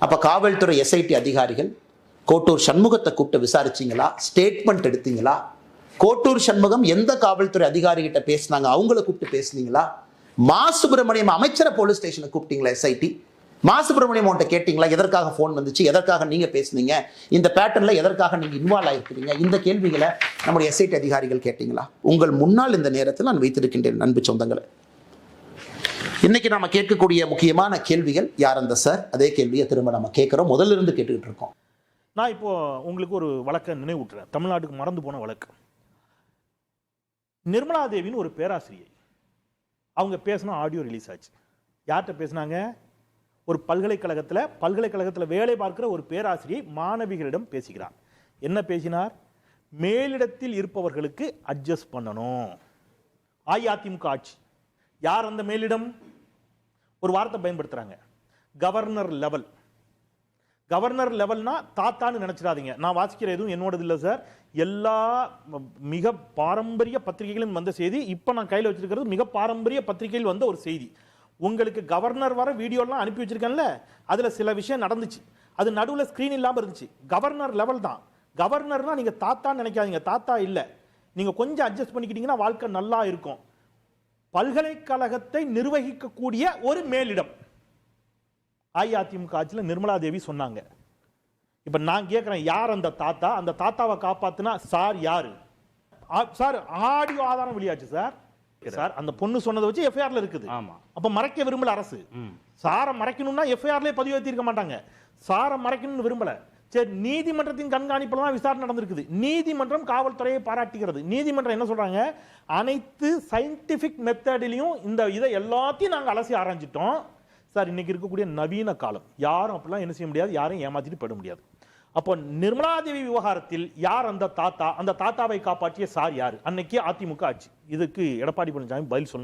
அப்ப காவல்துறை எஸ்ஐடி அதிகாரிகள் கோட்டூர் சண்முகத்தை கூப்பிட்டு விசாரிச்சிங்களா? ஸ்டேட்மெண்ட் எடுத்தீங்களா? கோட்டூர் சண்முகம் எந்த காவல்துறை அதிகாரிகிட்ட பேசினாங்க, அவங்கள கூப்பிட்டு பேசுனீங்களா? மா சுப்பிரமணியம் அமைச்சரை போலீஸ் ஸ்டேஷனை கூப்பிட்டீங்களா? எஸ்ஐடி மா சுப்பிரமணியம் அவன்கிட்ட கேட்டீங்களா? எதற்காக ஃபோன் வந்துச்சு, எதற்காக நீங்க பேசுனீங்க, இந்த பேட்டர்ன்ல எதற்காக நீங்க இன்வால்வ் ஆயிருக்கிறீங்க, இந்த கேள்விகளை நம்முடைய எஸ்ஐடி அதிகாரிகள் கேட்டீங்களா? உங்கள் முன்னால் இந்த நேரத்தில் நான் வைத்திருக்கின்றேன் அன்பு சொந்தங்களை. இன்னைக்கு நாம கேட்கக்கூடிய முக்கியமான கேள்விகள், யார் அந்த சார்? அதே கேள்வியை திரும்ப நம்ம கேட்கிறோம், முதல்ல இருந்து கேட்டுக்கிட்டு இருக்கோம். நான் இப்போ உங்களுக்கு ஒரு வழக்கை நினைவூட்டுறேன், தமிழ்நாட்டுக்கு மறந்து போன வழக்கு. நிர்மலா தேவின்னு ஒரு பேராசிரியை, அவங்க பேசின ஆடியோ ரிலீஸ் ஆச்சு. யார்கிட்ட பேசினாங்க? ஒரு பல்கலைக்கழகத்தில் வேலை பார்க்கிற ஒரு பேராசிரியை மாணவிகளிடம் பேசுகிறார். என்ன பேசினார்? மேலிடத்தில் இருப்பவர்களுக்கு அட்ஜஸ்ட் பண்ணணும். அஇஅதிமுக ஆட்சி. யார் அந்த மேலிடம்? ஒரு வார்த்தை பயன்படுத்துறாங்க, கவர்னர் லெவல். கவர்னர் லெவல்னா தாத்தான்னு நினைச்சிடாதீங்க. நான் வாசிக்கிற எதுவும் என்னோடது இல்லை சார், எல்லா மிக பாரம்பரிய பத்திரிகைகளும் வந்த செய்தி. இப்போ நான் கையில் வச்சிருக்கிறது மிக பாரம்பரிய பத்திரிகையில் வந்த ஒரு செய்தி. உங்களுக்கு கவர்னர் வர வீடியோலாம் அனுப்பி வச்சிருக்கேன்ல, அதில் சில விஷயம் நடந்துச்சு, அது நடுவில் ஸ்க்ரீன் இல்லாமல் இருந்துச்சு. கவர்னர் லெவல் தான். கவர்னர்னா நீங்கள் தாத்தான்னு நினைக்காதீங்க, தாத்தா இல்லை. நீங்கள் கொஞ்சம் அட்ஜஸ்ட் பண்ணிக்கிட்டீங்கன்னா வாழ்க்கை நல்லா இருக்கும். பல்கலைக்கழகத்தை நிர்வகிக்கக்கூடிய ஒரு மேலிடம் அஇஅதிமுக ஆட்சியில் நிர்மலா தேவி சொன்னாங்க. இப்ப நான் கேட்கிறேன், யார் அந்த தாத்தா? அந்த தாத்தாவை காப்பாத்துனா சார் யாரு? சார் ஆடியோ ஆதாரம் வெளியாச்சு சார். சார் அந்த பொண்ணு சொன்னதை வச்சு எஃப்ஐஆர்ல இருக்குது. அப்ப மறைக்க விரும்பல அரசு. சாரை மறைக்கணும்னா எஃப்ஐஆர்ல பதிவு ஏற்றிருக்க மாட்டாங்க. சாரை மறைக்கணும்னு விரும்பல. சரி, நீதிமன்றத்தின் கண்காணிப்புல தான் விசாரணை நடந்திருக்குது. நீதிமன்றம் காவல்துறையை பாராட்டுகிறது. நீதிமன்றம் என்ன சொல்றாங்க? அனைத்து சயின்டிபிக் மெத்தடிலையும் இந்த இதை எல்லாத்தையும் நாங்கள் அலசி ஆராய்ஞ்சிட்டோம் சார். இன்னைக்கு இருக்கக்கூடிய நவீன காலம், யாரும் அப்படிலாம் என்ன செய்ய முடியாது, யாரும் ஏமாத்திட்டு போயிட முடியாது. அப்போ நிர்மலா தேவி விவகாரத்தில் யார் அந்த தாத்தா? அந்த தாத்தாவை காப்பாற்றிய சார் யாரு? அன்னைக்கு அதிமுக ஆட்சி. இதுக்கு எடப்பாடி பழனிசாமி பதில் சொல்லணும்.